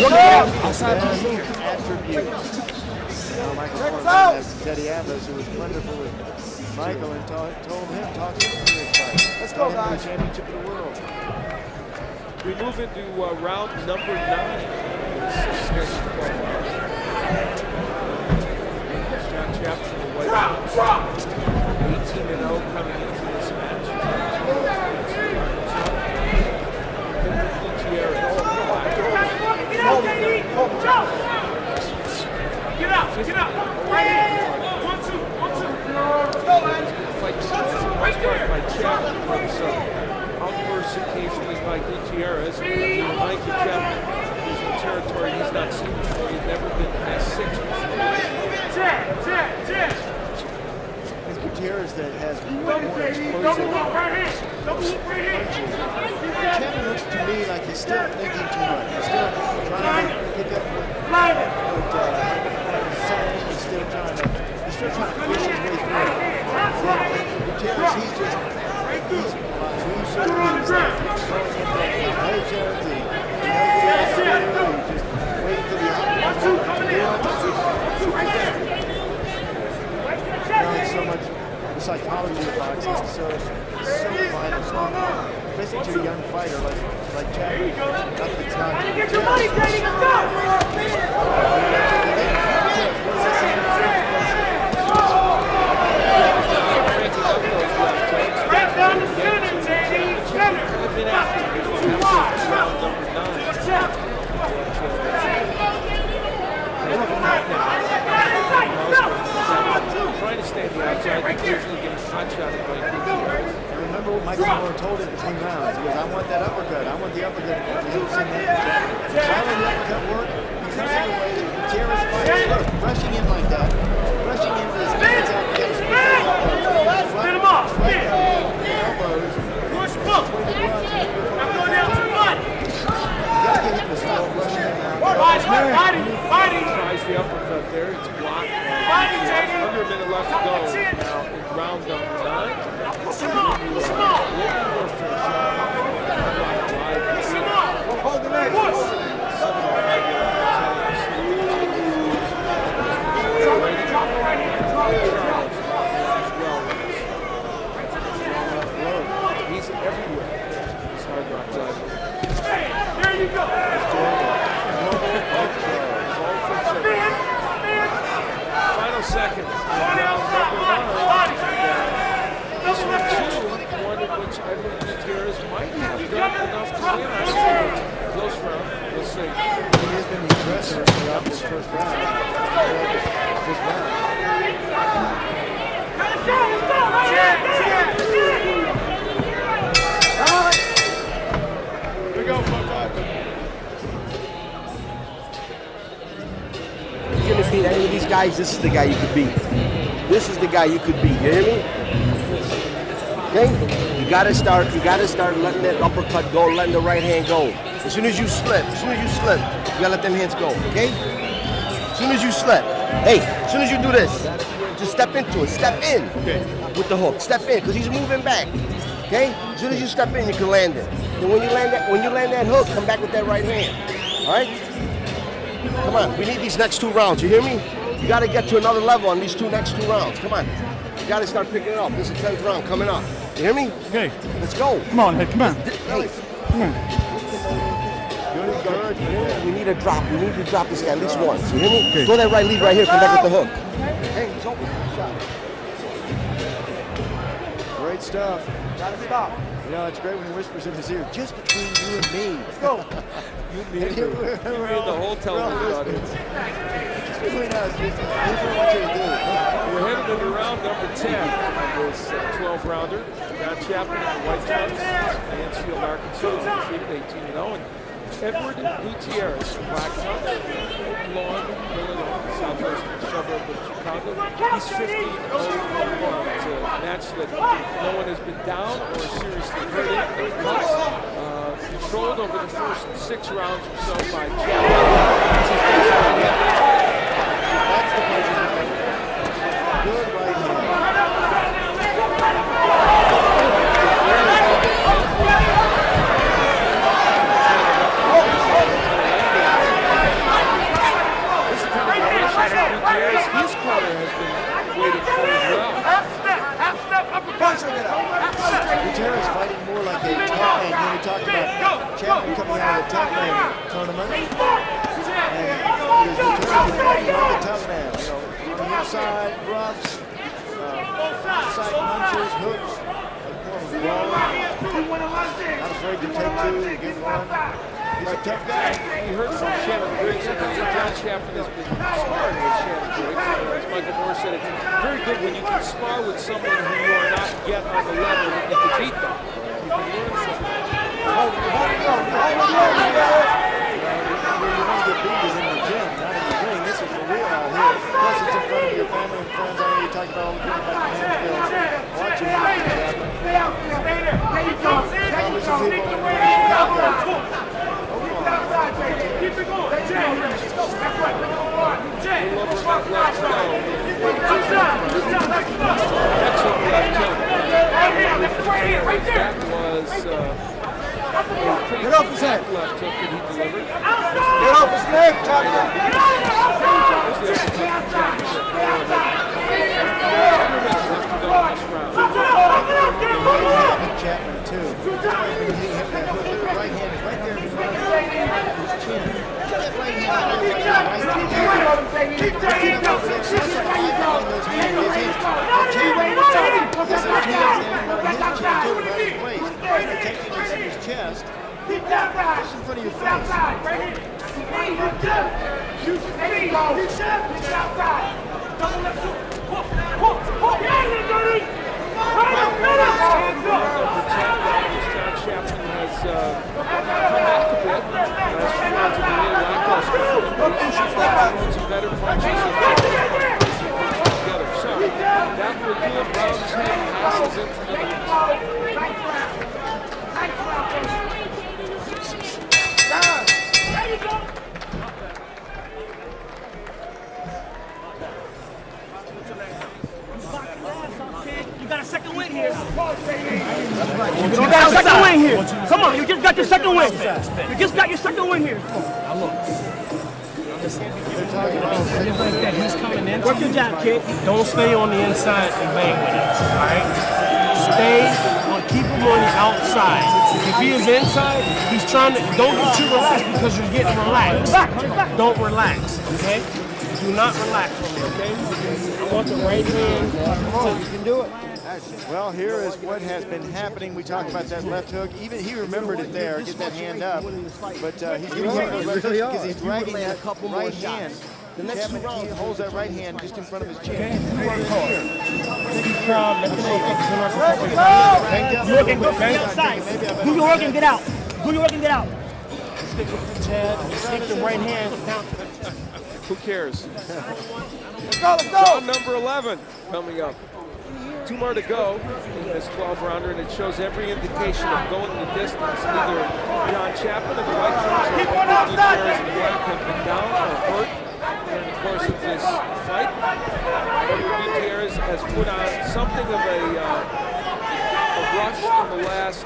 S8: Work it out. Outside is here.
S3: Attributes. Michael has Teddy Atlas, who was wonderful with Michael, and told him, talk to him for this fight. Let's go, guys. Championship of the world.
S1: We move into round number 9. John Chapman, the white belt, 18-0 coming into this match.
S8: Get out! Get out! Right here! 1, 2, 1, 2.
S1: Fight right there by Chapman. Outbursts occasionally by Guitierez. Mike Chapman is in territory he's not seen before. He's never been past 6 before.
S3: It's Guitierez that has more explosive punches. Chapman looks to me like he's still thinking too much. He's still trying to pick up what saying. He's still trying to push his way through. Guitierez, he's just throwing into combinations. He's just waiting for the so much the psychology of boxing is so vital, especially to a young fighter like Chapman. Nothing's not. Get your money, Brady. Let's go.
S8: Right down the center, Teddy. Too wide. Watch out.
S1: Trying to stay on the outside, usually getting shot at by Guitierez.
S3: And remember what Michael Moore told him between rounds. He goes, I want that uppercut. I want the uppercut. Trying the uppercut work, he's using the way that Guitierez fights. Rushing in like that. Rushing in with his hands out. You got to split him up.
S1: Close round. We'll see.
S3: He has been the aggressor throughout this first round. This round.
S4: Here we go,
S5: You're gonna beat any of these guys, this is the guy you could beat. This is the guy you could beat, you hear me? Okay? You gotta start letting that uppercut go, letting the right hand go. As soon as you slip, you gotta let them hands go, okay? As soon as you slip. Hey, as soon as you do this, just step into it, step in with the hook, step in, because he's moving back, okay? As soon as you step in, you can land it. Then when you land that hook, come back with that right hand, all right? Come on, we need these next 2 rounds, you hear me? You gotta get to another level on these next two rounds, come on. You gotta start picking it up. This is the 10th round coming up. You hear me?
S9: Okay.
S5: Let's go.
S9: Come on, hey, come on.
S5: Hey,
S9: Come on.
S5: good. We need a drop. We need to drop this guy at least once. You hear me? Okay. Throw that right lead right here. Come back with the hook. Hey, he's open.
S3: Great stuff.
S5: Gotta stop.
S3: You know, it's great when he whispers in his ear, just between you and me. Let's go.
S1: You and me and the whole television audience.
S3: Just between us. Here's what I want you to do.
S1: We're headed into round number 10 of this 12-rounder. John Chapman in the white trunks, Mansfield, Arkansas, is defeated 18-0. And Edward Guitierez from Black Trunks, Lawn, Illinois, southwestern suburb of Chicago. He's 15-0-1 to match that no one has been down or seriously hurt in the cuts. Controlled over the first 6 rounds or so by Chapman.
S3: That's the punches. Good right hand.
S1: His corner has been waiting for as well.
S3: Guitierez fighting more like a tough man. You know, we talked about Chapman coming out of the tough man tournament. And Guitierez fighting like a tough man. You know, on the inside, roughs, side punches, hooks. Not afraid to take 2, get 1. He's a tough guy.
S1: We heard from Shannon Briggs that John Chapman has been sparring with Shannon Briggs. As Michael Moore said, it's very good when you can spar with someone who you are not yet on the level that you can beat them. You can learn from them.
S3: Where you want to get beat is in the gym, not in the ring. This is for real out here. Plus, it's in front of your family and friends. I know you talked about all the people back in Mansfield watching you.
S8: Keep it going. Let's go.
S1: That was
S3: Get off his head.
S1: left hook that he delivered.
S3: Get off his neck, Chapman. Chapman too. Right hand is right there. His chin. That right hand. His chest. Just in front of your face.
S1: John Chapman has come back a bit. Last few rounds have been a little lackluster. He's thrown some better punches and together. So that will do it. Round 10 passes into the
S8: You got a second win here. You got a second win here. Come on, you just got your second win. You just got your second win here. Work your jab, kid. Don't stay on the inside and bang with it. All right? Keep him on the outside. If he is inside, he's trying to. Don't get too relaxed because you're getting relaxed. Don't relax, okay? Do not relax on me, okay? I want the right hand.
S3: Come on, you can do it. Well, here is what has been happening. We talked about that left hook. Even he remembered it there, get that hand up. But he's getting those left hooks because he's dragging that right hand. Chapman holds that right hand just in front of his chin.
S9: Look and go from the outside. Do your work and get out. Do your work and get out.
S3: Stick with the Chad, stick the right hand.
S1: Who cares?
S5: Let's go, let's go.
S1: Round number 11 coming up. 2 more to go in this 12-rounder, and it shows every indication of going the distance. Neither John Chapman and the White Sox or Guitierez and Black have been down or hurt during the course of this fight. Guitierez has put on something of a rush in the last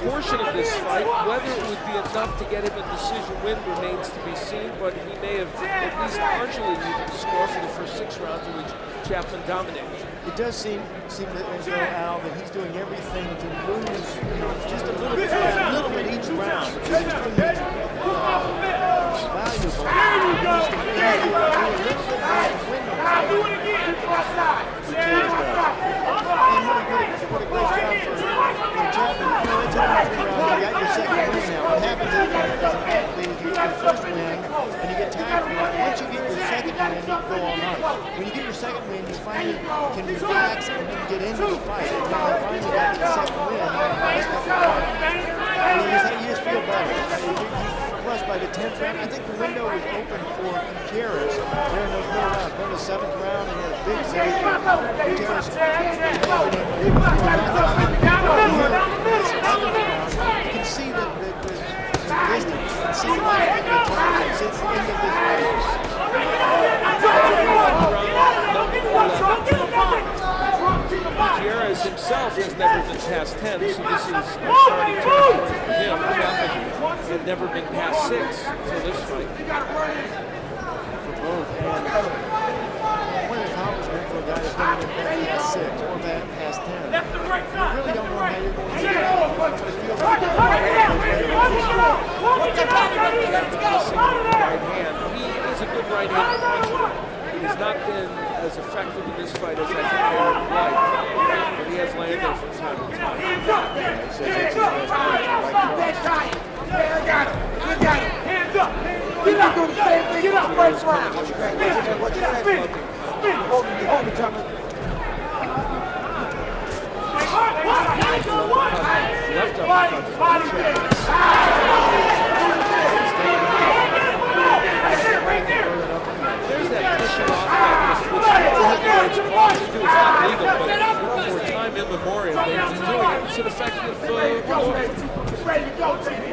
S1: portion of this fight. Whether it would be enough to get him a decision win remains to be seen, but he may have at least partially even scored for the first 6 rounds in which Chapman dominated.
S3: It does seem as though, Al, that he's doing everything to lose just a little bit each round. Which is extremely valuable.
S9: Do it again.
S3: What a great job for Chapman. You know, that's how you got your second win now. What happens is, as an athlete, is you get your first win and you get tired from it. Once you get your second win, you can go all night. When you get your second win, you finally can relax and then get into the fight. And when you finally got the second win, you just feel better. Plus, by the 10th round, I think the window was open for Guitierez there in those middle rounds. Then the 7th round, and he had a big save. Guitierez you can see the distance. You can see the line of time since the end of this race.
S1: Guitierez himself has never been past 10, so this is starting territory for him. Chapman had never been past 6 until this fight.
S3: For both, and what an accomplishment for a guy that's never been past 6 or past 10. You really don't know how you're going to do it.
S1: Right hand. He is a good right-handed puncher. He has not been as effective in this fight as I think they would have liked, but he has landed from time to time.
S9: I got it. Hands up. Get up. Get up first round. Hold it, Chapman.
S1: Left uppercut. There's that pushing off like this, which heavyweights are often do. It's not legal, but for time immemorial, they've been doing it. It's an effective
S9: ready to go, Timmy.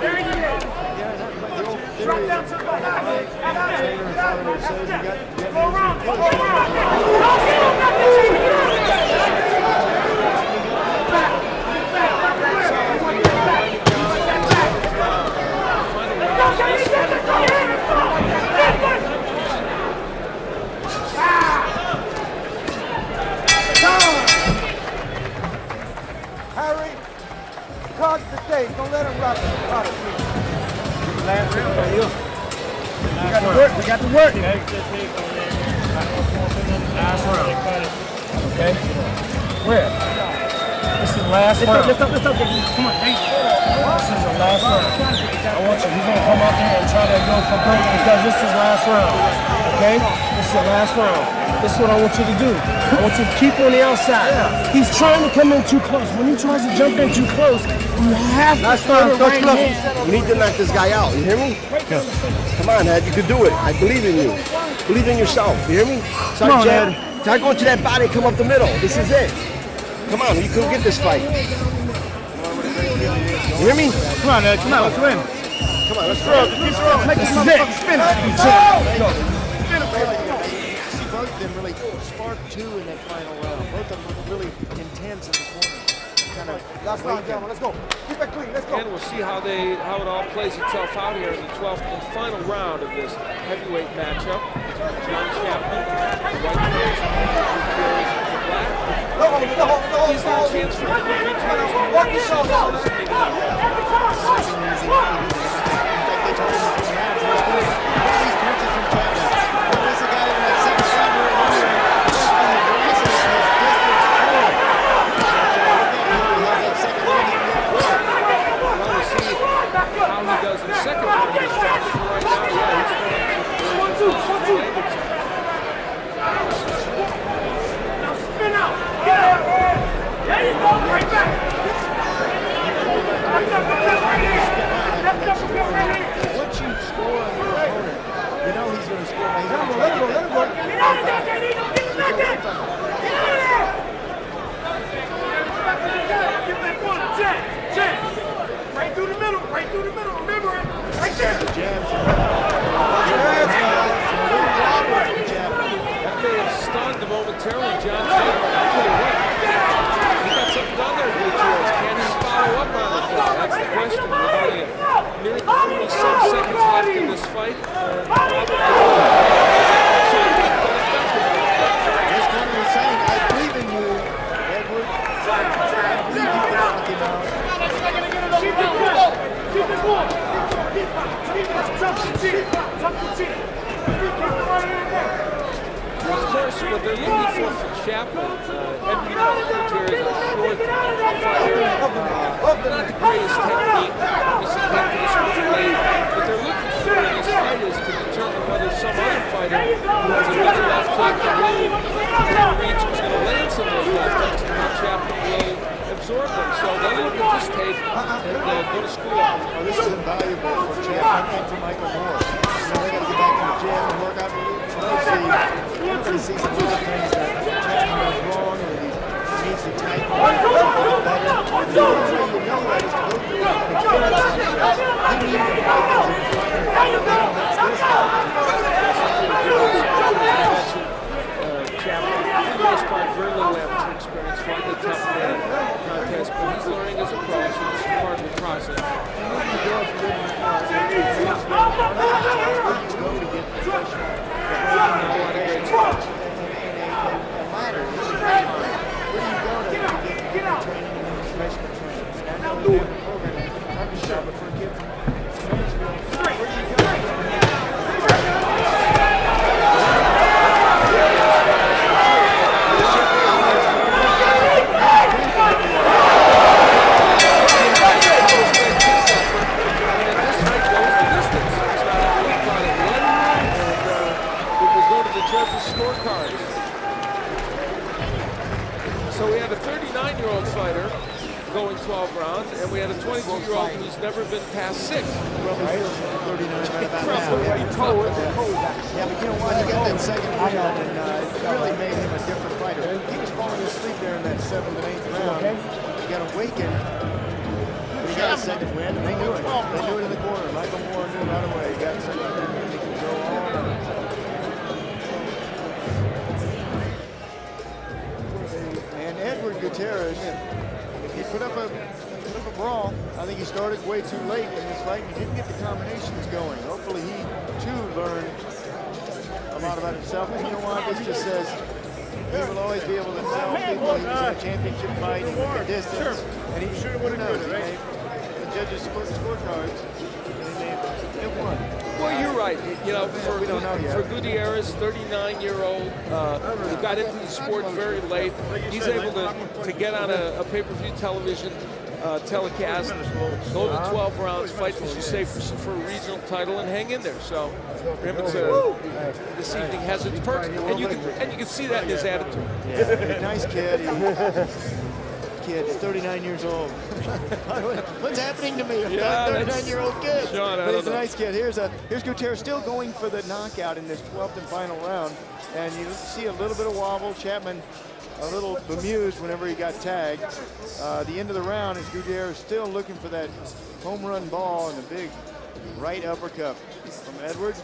S9: There he is. Drop down to the back. Go around.
S5: Harry, card the stage. Don't let him rock the card. Last round right here. We got to work.
S8: Last round. Okay. Where? This is the last round. Lift up. Come on, hey. This is the last round. I want you. He's gonna come out there and try to go for broke because this is the last round. Okay? This is the last round. This is what I want you to do. I want you to keep on the outside. He's trying to come in too close. When he tries to jump in too close, you have to throw the right hand.
S5: You need to knock this guy out. You hear me? Yeah. Come on, Ed. You can do it. I believe in you. Believe in yourself. You hear me? Start jab. Start going to that body. Come up the middle. This is it. Come on. You can get this fight. You hear me?
S8: Come on, Ed. Come on, let's win.
S5: Come on. Let's throw.
S8: This is it. Spin it.
S3: Both of them really sparked two in that final round. Both of them looked really intense in the corner. Kind of
S5: last round, gentlemen. Let's go. Keep it clean. Let's go.
S1: And we'll see how it all plays itself out here in the 12th and final round of this heavyweight matchup. John Chapman, the white players, Guitierez, the black. Is there a chance for Guitierez to work his shoulders? Chapman. Guitierez is a short fighter, not the greatest technique, obviously came to this one late. What they're looking for in this fight is to determine whether some other fighter who has a good left hook and really reach is going to land some of those left hooks and how Chapman will absorb them. So they'll look at this tape and go to school on it.
S3: This is invaluable for Chapman and for Michael Moore. So they got to get back to the gym and work out. Everybody sees some other things that Chapman does wrong, or he needs to tighten up better. The only way you know that is to go through an experience like this. He needed to fight this and that's this one.
S1: Chapman, for the most part, very little amateur experience, fought the tough man contest, but he's learning as a pro, so this is part of the process. So we had a 39-year-old fighter going 12 rounds, and we had a 22-year-old who's never been past 6.
S3: Probably feels like 39 right about now. Yeah, but you know what? He got that second round, and it really made him a different fighter. He was falling asleep there in that 7th and 8th round. He got awakened, but he got a second win, and they knew it. They knew it in the corner. Michael Moore knew right away. He got a second win, and he could go on. And Edward Guitierez, he put up a brawl. I think he started way too late in this fight. He didn't get the combinations going. Hopefully he, too, learned a lot about himself. And you know what? This just says he will always be able to tell people he was in a championship fight, he went the distance, and he who knows, he made the judges' scorecards, and they won.
S1: Well, you're right. You know, for Guitierez, 39-year-old, who got into the sport very late, he's able to get on a pay-per-view television telecast, go to 12 rounds, fight, as you say, for a regional title, and hang in there. So for him, this evening has its perks, and you can see that in his attitude.
S3: Yeah, nice kid. Kid, 39 years old. What's happening to me? I'm not a 39-year-old kid.
S1: Sean,
S3: but he's a nice kid. Here's Guitierez still going for the knockout in this 12th and final round. And you see a little bit of wobble. Chapman a little bemused whenever he got tagged. The end of the round is Guitierez still looking for that home run ball and a big right uppercut from Edward.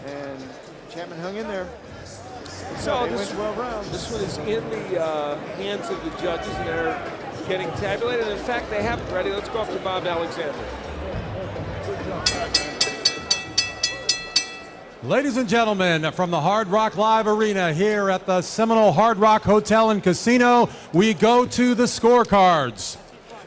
S3: And Chapman hung in there.
S1: So
S3: this
S1: one is in the hands of the judges, and they're getting tabulated. And in fact, they have it ready. Let's go up to Bob Alexander.
S2: Ladies and gentlemen, from the Hard Rock Live Arena here at the Seminole Hard Rock Hotel and Casino, we go to the scorecards.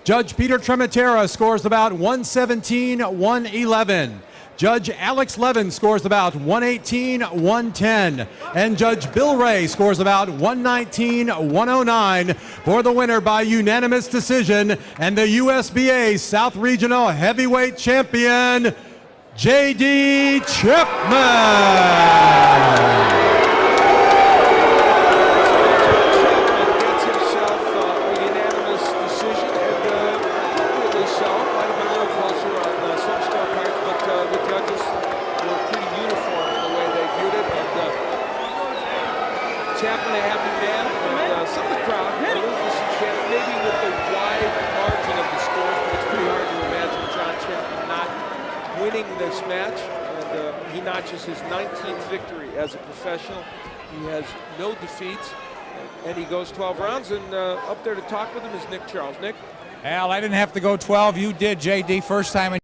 S2: Judge Peter Trematera scores about 117-111. Judge Alex Levin scores about 118-110. And Judge Bill Ray scores about 119-109 for the winner by unanimous decision and the USBA South Regional Heavyweight Champion, J.D. Chapman.
S1: Chapman a happy man, and some of the crowd, maybe with the wide margin of the scores, but it's pretty hard to imagine John Chapman not winning this match. And he notches his 19th victory as a professional. He has no defeats, and he goes 12 rounds. And up there to talk with him is Nick Charles. Nick?
S6: Al, I didn't have to go 12. You did, J.D. First time in